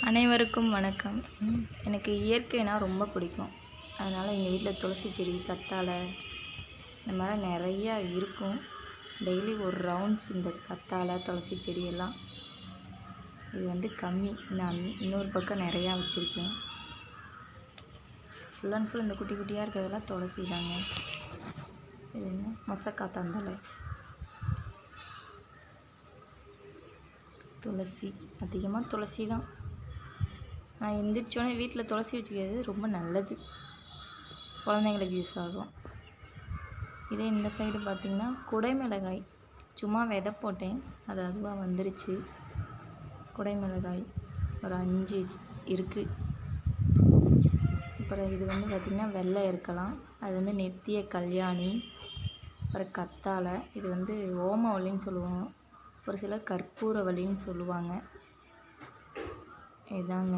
அனைவருக்கும் வணக்கம். எனக்கு இயற்கைனா ரொம்ப பிடிக்கும். அதனால் எங்கள் வீட்டில் துளசி செடி, கத்தாழை இந்த மாதிரி நிறையா இருக்கும். டெய்லி ஒரு ரவுண்ட்ஸ் இந்த கத்தாழை, துளசி செடியெல்லாம் இது கம்மி. நான் இன்னொரு பக்கம் நிறையா வச்சுருக்கேன். ஃபுல் அண்ட் ஃபுல் இந்த குட்டி குட்டியாக இருக்கிறதெல்லாம் துளசி தாங்க. இது என்ன மொசக்காத்தாந்தழை, துளசி, அதிகமாக துளசி தான். நான் எந்திரிச்சோடனே வீட்டில் துளசி வச்சுக்கிறது ரொம்ப நல்லது, குழந்தைங்களுக்கு யூஸ் ஆகும். இதே இந்த சைடு பார்த்திங்கன்னா குடைமிளகாய், சும்மா விதை போட்டேன், அது அதுவாக வந்துருச்சு. குடைமிளகாய் ஒரு 5 இருக்குது. அப்புறம் இது பார்த்திங்கன்னா வெள்ளை இருக்கலாம், அது நித்திய கல்யாணி. அப்புறம் கத்தாழை, இது ஓமவல்லின்னு சொல்லுவோம், ஒரு சிலர் கற்பூரவல்லின்னு சொல்லுவாங்க. இதாங்க.